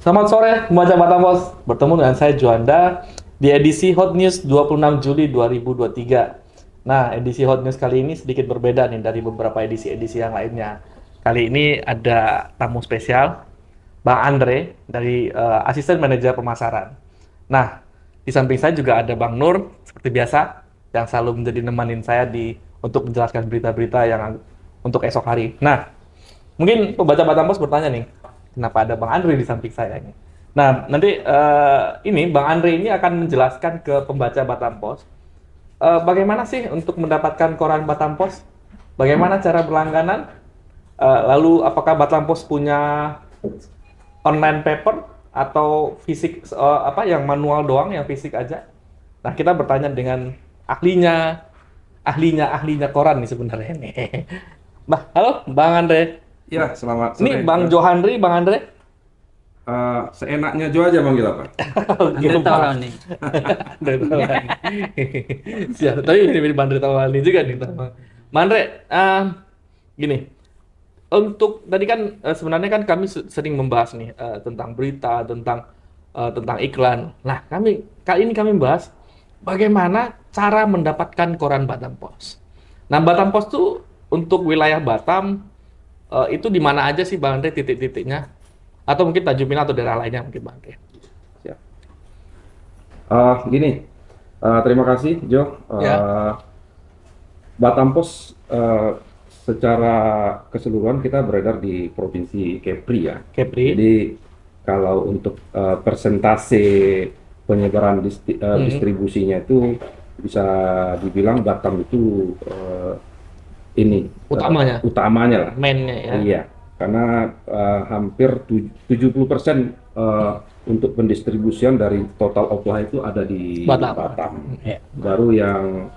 Selamat sore, pembaca Batamos. Bertemu dengan saya Juanda di edisi Hot News 26 Juli 2023. Nah, edisi Hot News kali ini sedikit berbeda nih dari beberapa edisi-edisi yang lainnya. Kali ini ada tamu spesial, Bang Andre dari Asisten Manajer Pemasaran. Nah, di samping saya juga ada Bang Nur, seperti biasa, yang selalu menjadi nemenin saya untuk menjelaskan berita-berita yang untuk esok hari. Nah, mungkin pembaca Batamos bertanya nih, kenapa ada Bang Andre di samping saya ini? Nah, nanti ini Bang Andre ini akan menjelaskan ke pembaca Batamos bagaimana sih untuk mendapatkan koran Batamos, bagaimana cara berlangganan, lalu apakah Batamos punya online paper atau fisik apa yang manual doang, yang fisik aja. Nah, kita bertanya dengan ahlinya koran nih sebenarnya nih. Bah, halo Bang Andre. Ya, selamat sore. Ini Bang Johandri, Bang Andre. Seenaknya Jo aja manggil apa? Oke, Andre Bang. Taulani. Andre Taulani. Siap, tapi mirip Andre Taulani juga nih. Bang Andre, gini, untuk tadi kan sebenarnya kan kami sering membahas nih tentang berita, tentang iklan. Nah, kali ini kami membahas bagaimana cara mendapatkan koran Batam Pos. Nah, Batam Pos tuh untuk wilayah Batam itu di mana aja sih Bang Andre titik-titiknya? Atau mungkin Tanjung Pinang atau daerah lainnya mungkin Bang Andre. Siap. Gini, terima kasih Jo. Ya. Batam Pos secara keseluruhan kita beredar di Provinsi Kepri ya. Kepri. Jadi kalau untuk persentase penyebaran distribusinya itu bisa dibilang Batam itu ini utamanya lah. Mainnya ya. Iya, karena hampir 70% untuk pendistribusian dari total offline itu ada di Batam. Ya. Baru yang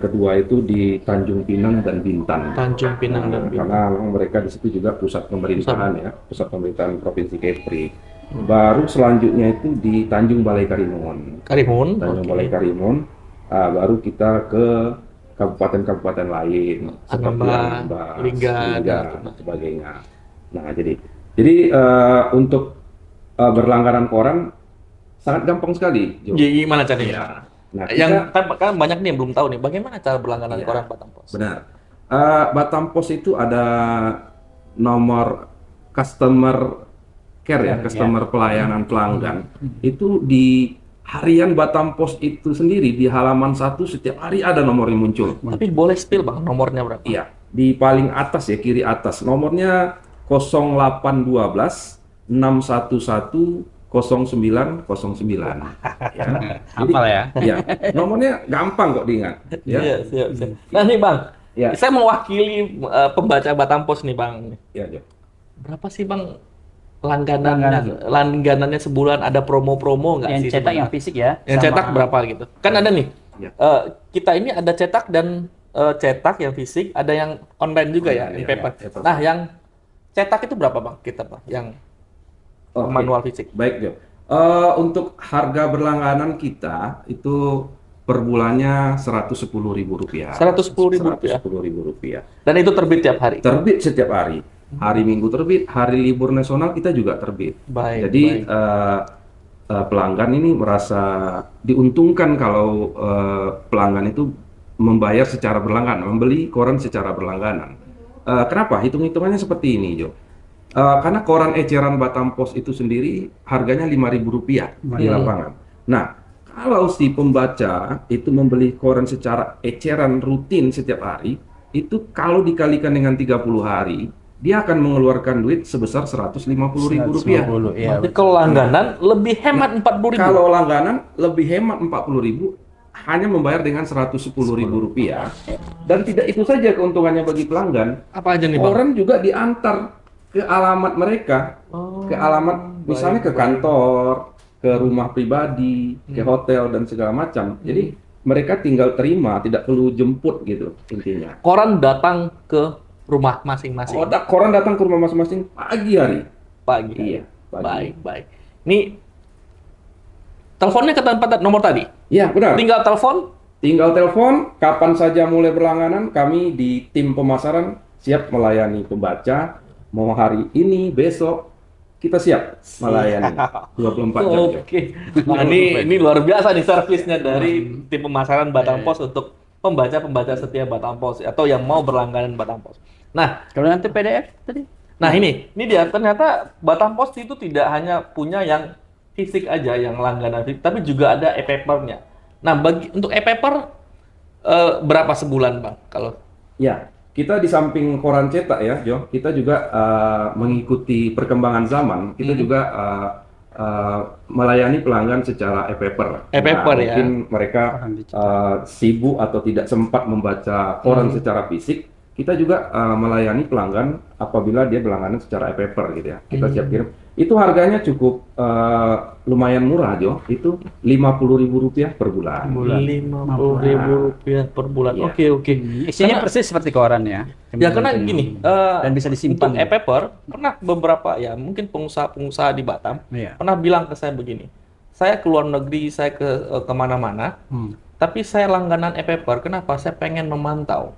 kedua itu di Tanjung Pinang dan Bintan. Tanjung Pinang dan Bintan. Karena memang mereka di situ juga pusat pemerintahan ya, pusat pemerintahan Provinsi Kepri. Baru selanjutnya itu di Tanjung Balai Karimun. Tanjung Balai Karimun. Baru kita ke kabupaten-kabupaten lain seperti Anambas, Lingga, dan sebagainya. Nah, jadi untuk berlangganan koran sangat gampang sekali. Gimana caranya? Nah, yang kan banyak nih yang belum tahu nih, bagaimana cara berlangganan koran Batam Pos? Benar. Batam Pos itu ada nomor customer care ya, customer pelayanan pelanggan. Itu di harian Batam Pos itu sendiri di halaman 1 setiap hari ada nomor yang muncul. Tapi boleh spill Bang, nomornya berapa? Iya, di paling atas ya, kiri atas. Nomornya 0812 611 0909. Ya. Hafal ya? Iya, nomornya gampang kok diingat. Ya. Iya, siap. Nah nih Bang, saya mewakili pembaca Batam Pos nih Bang. Iya, Jo. Berapa sih Bang langganannya sebulan, ada promo-promo nggak sih? Yang cetak, yang fisik ya? Yang cetak berapa gitu? Kan ada nih, Ya. kita ini ada cetak dan cetak yang fisik, ada yang online juga ya, in paper. Nah, yang cetak itu berapa Bang kita Bang? Yang manual fisik. Baik, Jo. Untuk harga berlangganan kita itu per bulannya Rp110.000. Rp110.000. Dan itu terbit tiap hari. Terbit setiap hari. Hari Minggu terbit, hari libur nasional kita juga terbit. Jadi pelanggan ini merasa diuntungkan kalau pelanggan itu membayar secara berlangganan, membeli koran secara berlangganan. Kenapa? Hitung-hitungannya seperti ini, Jo. Karena koran eceran Batam Pos itu sendiri harganya Rp5.000 di lapangan. Nah, kalau si pembaca itu membeli koran secara eceran rutin setiap hari, itu kalau dikalikan dengan 30 hari, dia akan mengeluarkan duit sebesar Rp150.000. Jadi kalau langganan lebih hemat Rp40.000. Kalau langganan lebih hemat Rp40.000, hanya membayar dengan Rp110.000. Dan tidak itu saja keuntungannya bagi pelanggan. Apa aja nih Bang? Koran juga diantar ke alamat mereka, ke alamat misalnya ke kantor, ke rumah pribadi, ke hotel dan segala macam. Jadi mereka tinggal terima, tidak perlu jemput gitu intinya. Koran datang ke rumah masing-masing. Koran datang ke rumah masing-masing pagi hari. Pagi. Iya, pagi. Baik. Ini teleponnya ke tempat nomor tadi? Iya, benar. Tinggal telepon, kapan saja mulai berlangganan, kami di tim pemasaran siap melayani pembaca, mau hari ini, besok, kita siap melayani 24 jam. Oke. Nah, ini luar biasa nih servisnya dari tim pemasaran Batam Pos untuk pembaca-pembaca setia Batam Pos atau yang mau berlangganan Batam Pos. Nah, Kalau nanti PDF tadi? nah ini dia ternyata Batam Pos itu tidak hanya punya yang fisik aja, yang langganan fisik, tapi juga ada e-papernya. Nah, untuk e-paper berapa sebulan, Bang? Kalau Ya, kita di samping koran cetak ya, Jo, kita juga mengikuti perkembangan zaman. Kita juga melayani pelanggan secara e-paper. E-paper ya. Mungkin mereka Koran digital. sibuk atau tidak sempat membaca koran secara fisik. Kita juga melayani pelanggan apabila dia berlangganan secara e-paper gitu ya. Kita siap kirim. Itu harganya cukup lumayan murah, Jo. Itu Rp50.000 per bulan. Rp50.000 per bulan. Iya. Oke. Isinya persis seperti koran ya. Ya karena gini, dan bisa disimpan. untuk e-paper pernah beberapa ya mungkin pengusaha-pengusaha di Batam Iya. pernah bilang ke saya begini, saya ke luar negeri, saya ke kemana-mana, tapi saya langganan e-paper. Kenapa? Saya pengen memantau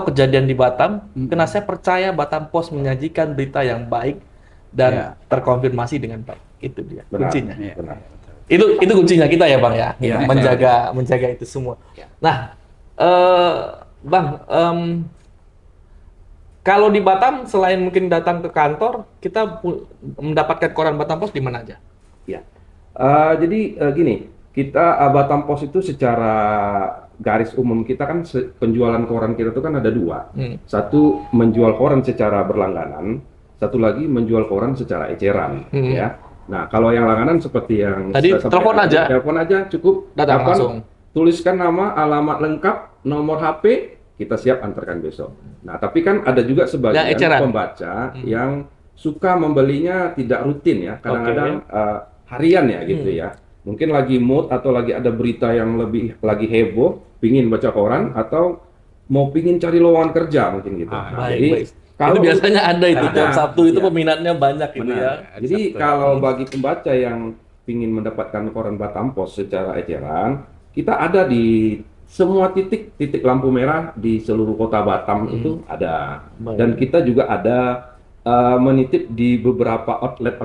kejadian di Batam, karena saya percaya Batam Pos menyajikan berita yang baik dan terkonfirmasi dengan baik. Itu dia Benar. kuncinya. Iya. Benar. Itu kuncinya kita ya Bang ya, Iya. menjaga itu semua. Nah, Bang, kalau di Batam selain mungkin datang ke kantor, kita mendapatkan koran Batam Pos di mana aja? Ya. Jadi gini, kita Batam Pos itu secara garis umum kita kan penjualan koran kita itu kan ada dua. Satu menjual koran secara berlangganan, satu lagi menjual koran secara eceran, ya. Nah, kalau yang langganan seperti yang tadi telepon aja cukup, datang langsung. tuliskan nama, alamat lengkap, nomor HP, kita siap antarkan besok. Nah, tapi kan ada juga sebagian pembaca yang suka membelinya tidak rutin ya, kadang-kadang harian ya gitu ya. Mungkin lagi mood atau lagi ada berita yang lagi heboh, pingin baca koran atau mau pingin cari lowongan kerja mungkin gitu. Baik. Kalau itu biasanya ada itu jam Sabtu itu peminatnya banyak gitu ya. Jadi kalau bagi pembaca yang pingin mendapatkan koran Batam Pos secara eceran, kita ada di semua titik lampu merah di seluruh kota Batam itu ada. Dan kita juga ada menitip di beberapa outlet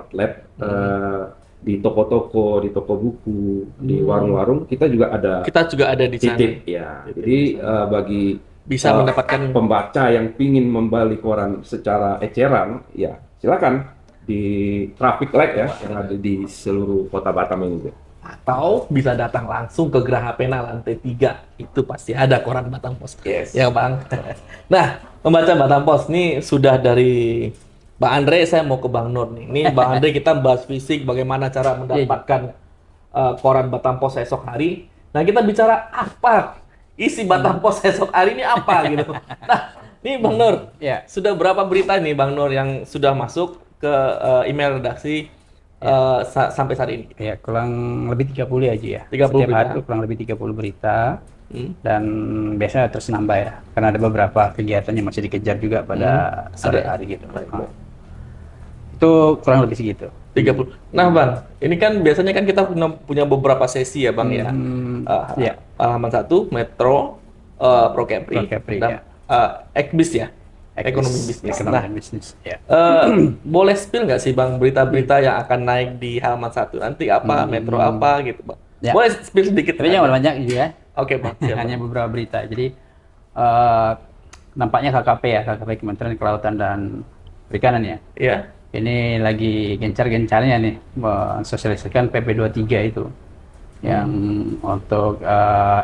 di toko-toko, di toko buku, di warung-warung, kita juga ada di sana. Titip ya. Jadi bagi bisa mendapatkan pembaca yang pingin membeli koran secara eceran, ya silakan di traffic light ya yang ada di seluruh kota Batam ini. Atau bisa datang langsung ke Geraha Pena lantai 3, itu pasti ada koran Batam Pos. Yes. Ya Bang. Nah, membaca Batam Pos ini sudah dari Bang Andre, saya mau ke Bang Nur nih. Ini Bang Andre kita bahas fisik, bagaimana cara mendapatkan koran Batam Pos esok hari. Nah, kita bicara apa isi Batam Pos esok hari ini apa gitu. Nah, ini Bang Nur, sudah berapa berita nih Bang Nur yang sudah masuk ke email redaksi sampai saat ini? Ya, kurang lebih 30 aja ya. 30 Setiap berita. hari kurang lebih 30 berita. Dan biasanya terus nambah ya. Karena ada beberapa kegiatan yang masih dikejar juga pada sore hari gitu. Itu kurang lebih segitu. 30. Nah Bang, ini kan biasanya kan kita punya beberapa sesi ya Bang ya. Halaman 1, Metro, Pro Capri, dan Ekbis ya. Ekonomi bisnis. Nah, boleh spill nggak sih Bang berita-berita yang akan naik di halaman 1? Nanti apa, Metro apa gitu Bang? Boleh spill sedikit? Tapi jangan banyak juga. Oke Bang. Hanya beberapa berita. Jadi nampaknya KKP Kementerian Kelautan dan Perikanan ya. Iya. Ini lagi gencar-gencarnya nih mensosialisasikan PP23 itu. Yang untuk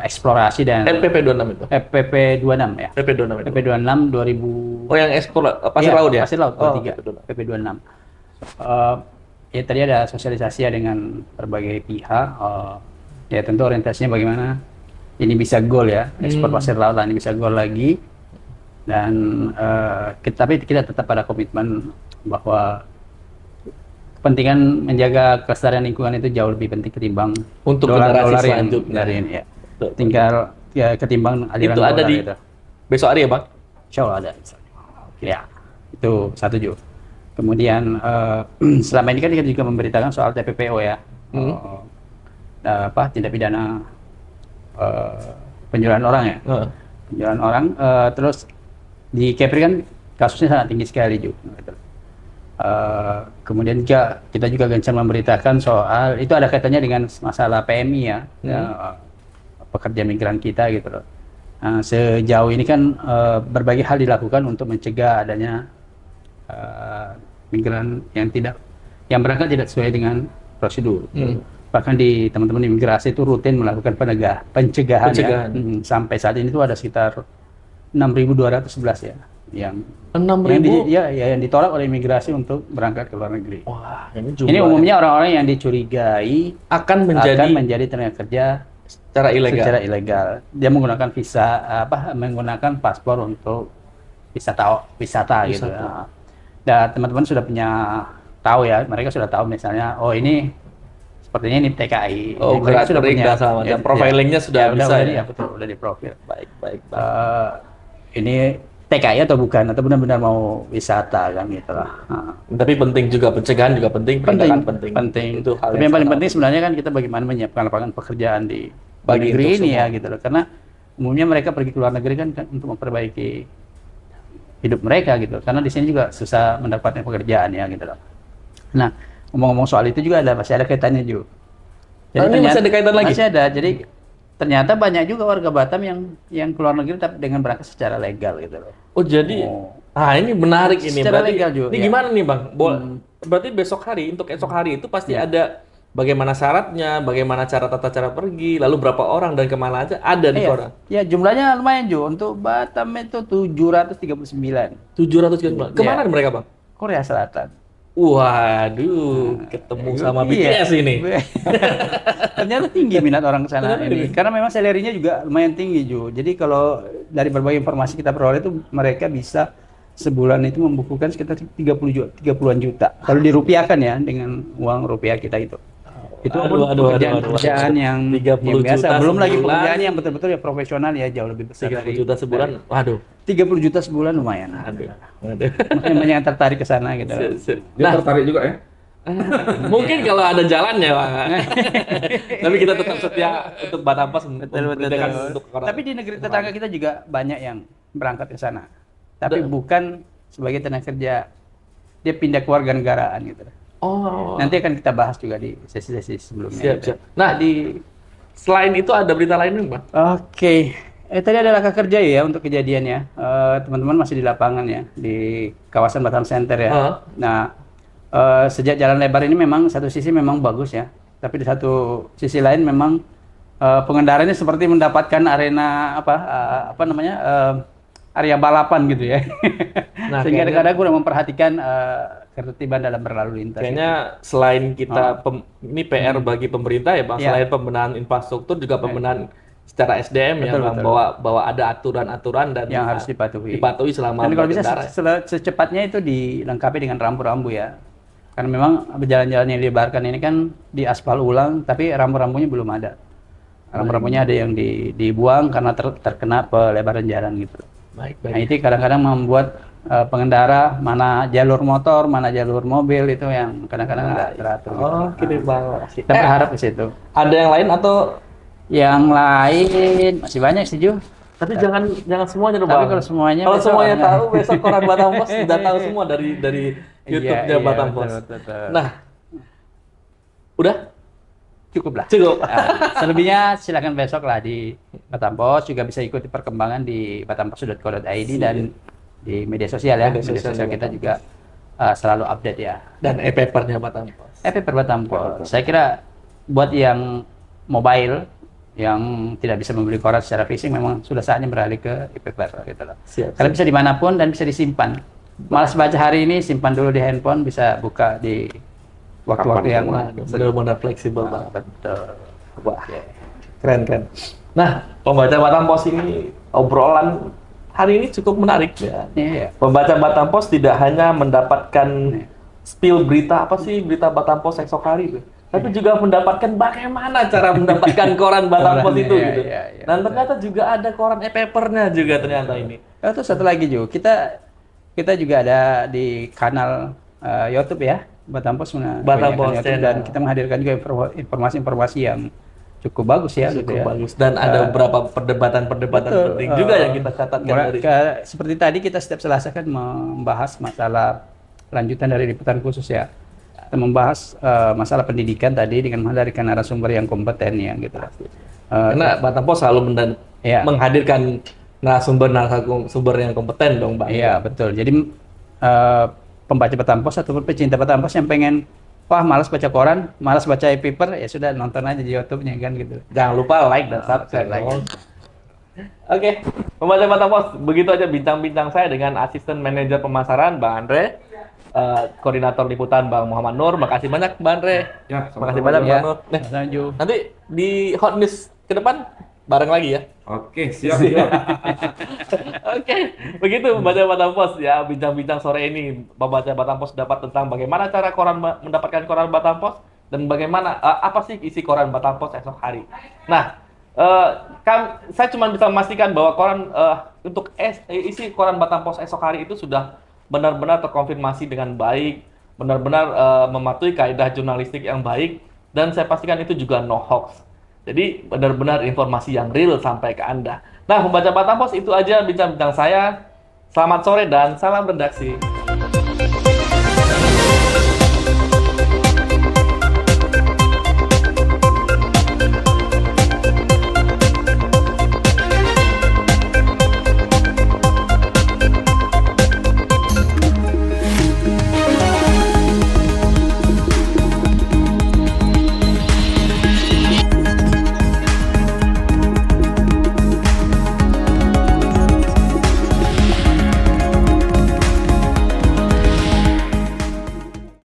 eksplorasi dan PP26 itu. PP26 ya. PP26 itu. PP26 2000. Oh yang ekspor pasir laut ya? Pasir laut 23. PP26. Ya tadi ada sosialisasi ya dengan berbagai pihak. Ya tentu orientasinya bagaimana ini bisa goal ya, ekspor pasir laut ini bisa goal lagi. Dan tapi kita tetap pada komitmen bahwa kepentingan menjaga kelestarian lingkungan itu jauh lebih penting ketimbang untuk generasi selanjutnya dari ini ya. Tinggal ya ketimbang aliran itu ada di itu. Besok hari ya Bang? Insya Allah ada. Ya itu satu juga. Kemudian selama ini kan kita juga memberitakan soal TPPO ya, tindak pidana penjualan orang ya, penjualan orang. Terus di Kepri kan kasusnya sangat tinggi sekali juga. Kemudian juga kita juga gencar memberitakan soal itu ada kaitannya dengan masalah PMI ya, pekerja migran kita gitu loh. Sejauh ini kan berbagai hal dilakukan untuk mencegah adanya migran yang berangkat tidak sesuai dengan prosedur. Bahkan di teman-teman imigrasi itu rutin melakukan pencegahan. Ya. Sampai saat ini itu ada sekitar 6.211 ya yang 6.000 yang ditolak oleh imigrasi untuk berangkat ke luar negeri. Wah, ini umumnya orang-orang yang dicurigai akan menjadi tenaga kerja secara ilegal. Dia menggunakan menggunakan paspor untuk wisata gitu. Dan teman-teman sudah tahu ya, mereka sudah tahu misalnya, oh ini sepertinya ini TKI. Mereka sudah punya dan profilingnya sudah bisa ya, betul, udah diprofil. Baik. Ini TKI atau bukan, atau benar-benar mau wisata kan gitu lah. Tapi penting juga, pencegahan juga penting. Itu hal. Tapi yang paling penting sebenarnya kan kita bagaimana menyiapkan lapangan pekerjaan di negeri ini ya gitu loh. Karena umumnya mereka pergi ke luar negeri kan untuk memperbaiki hidup mereka gitu. Karena di sini juga susah mendapatkan pekerjaan ya gitu loh. Nah, ngomong-ngomong soal itu juga masih ada kaitannya juga. Jadi ini masih ada kaitan lagi? Masih ada. Jadi ternyata banyak juga warga Batam yang keluar negeri tapi dengan berangkat secara legal gitu loh. Oh jadi, ini menarik ini. Secara berarti, legal juga. Ini gimana nih Bang? Berarti besok hari, untuk esok hari itu pasti ada bagaimana syaratnya, bagaimana tata cara pergi, lalu berapa orang dan kemana aja ada di koran. Ya jumlahnya lumayan juga. Untuk Batam itu 739. 739. Kemana mereka Bang? Korea Selatan. Waduh, ketemu sama BTS ini. Ternyata tinggi minat orang ke sana ini. Karena memang salary-nya juga lumayan tinggi, Ju. Jadi kalau dari berbagai informasi kita peroleh itu mereka bisa sebulan itu membukukan sekitar 30-an juta. Kalau dirupiahkan ya dengan uang rupiah kita itu. Itu pekerjaan yang biasa. Belum lagi pekerjaan yang betul-betul ya profesional ya, jauh lebih besar. 30 juta sebulan. Waduh. 30 juta sebulan lumayan. Makanya banyak yang tertarik ke sana gitu. Dia tertarik juga ya? Mungkin kalau ada jalannya, Pak. Tapi kita tetap setia untuk Batam Pos. Tapi di negeri tetangga kita juga banyak yang berangkat ke sana. Tapi bukan sebagai tenaga kerja. Dia pindah kewarganegaraan gitu. Nanti akan kita bahas juga di sesi-sesi sebelumnya. Siap. Nah, selain itu ada berita lain nih, Bang? Oke. Tadi ada laka kerja ya untuk kejadiannya. Teman-teman masih di lapangan ya, di kawasan Batam Center ya. Nah, sejak jalan lebar ini memang satu sisi memang bagus ya. Tapi di satu sisi lain memang pengendaranya seperti mendapatkan arena area balapan gitu ya. Nah, sehingga kadang-kadang kurang memperhatikan ketertiban dalam berlalu lintas. Kayaknya selain kita ini PR bagi pemerintah ya Bang, selain pembenahan infrastruktur juga pembenahan secara SDM ya Bang, bahwa ada aturan-aturan dan yang harus dipatuhi selama dan kalau bisa secepatnya itu dilengkapi dengan rambu-rambu ya. Karena memang jalan-jalan yang dilebarkan ini kan di aspal ulang tapi rambu-rambunya belum ada. Rambu-rambunya ada yang dibuang karena terkena pelebaran jalan gitu. Baik. Nah, itu kadang-kadang membuat pengendara mana jalur motor, mana jalur mobil itu yang kadang-kadang nggak teratur. Gitu Bang. Kita berharap ke situ. Ada yang lain atau yang lain masih banyak sih Ju. Tapi jangan semuanya dong Bang. Tapi kalau semuanya tahu besok koran Batam Pos sudah tahu semua dari YouTube-nya Batam Pos. Nah, udah cukup. Selebihnya silakan besok lah di Batam Pos, juga bisa ikuti perkembangan di batampos.co.id dan di media sosial ya. Media sosial kita juga selalu update ya. Dan e-papernya Batam Pos. E-paper Batam Pos. Saya kira buat yang mobile yang tidak bisa membeli koran secara fisik memang sudah saatnya beralih ke e-paper gitu loh. Karena bisa dimanapun dan bisa disimpan. Malas baca hari ini, simpan dulu di handphone, bisa buka di waktu-waktu yang benar-benar fleksibel banget. Betul. Wah, keren. Nah, pembaca Batam Pos ini obrolan hari ini cukup menarik ya. Pembaca Batam Pos tidak hanya mendapatkan spill berita berita Batam Pos esok hari itu, tapi juga mendapatkan bagaimana cara mendapatkan koran Batam Pos itu gitu. Dan ternyata juga ada koran e-papernya juga ternyata ini. Terus satu lagi juga kita juga ada di kanal YouTube ya. Batam Pos dan kita menghadirkan juga informasi-informasi yang cukup bagus ya. Bagus. Dan ada beberapa perdebatan penting juga yang kita catatkan seperti tadi kita setiap Selasa kan membahas masalah lanjutan dari liputan khusus ya. Kita membahas masalah pendidikan tadi dengan menghadirkan narasumber yang kompeten ya gitu. Karena Batam Pos selalu Iya. menghadirkan narasumber yang kompeten dong, Bang. Iya, betul. Jadi pembaca Batam Pos ataupun pecinta Batam Pos yang pengen, wah malas baca koran, malas baca e-paper, ya sudah nonton aja di YouTube-nya kan gitu. Jangan lupa like dan subscribe. like. dong. Oke, pembaca Batam Pos, begitu aja bincang-bincang saya dengan asisten manajer pemasaran Bang Andre, koordinator liputan Bang Muhammad Nur. Makasih banyak Bang Andre. Ya, Makasih sama-sama. banyak Ya, Bang Nur. Nih, Sanju. nanti di Hot News ke depan bareng lagi ya. Oke, siap. Oke, begitu pembaca Batam Pos ya, bincang-bincang sore ini pembaca Batam Pos dapat tentang bagaimana cara koran mendapatkan koran Batam Pos dan bagaimana apa sih isi koran Batam Pos esok hari. Nah, saya cuma bisa memastikan bahwa koran untuk isi koran Batam Pos esok hari itu sudah benar-benar terkonfirmasi dengan baik, benar-benar mematuhi kaidah jurnalistik yang baik, dan saya pastikan itu juga no hoax. Jadi benar-benar informasi yang real sampai ke Anda. Nah, pembaca Batam Pos itu aja bincang-bincang saya. Selamat sore dan salam redaksi.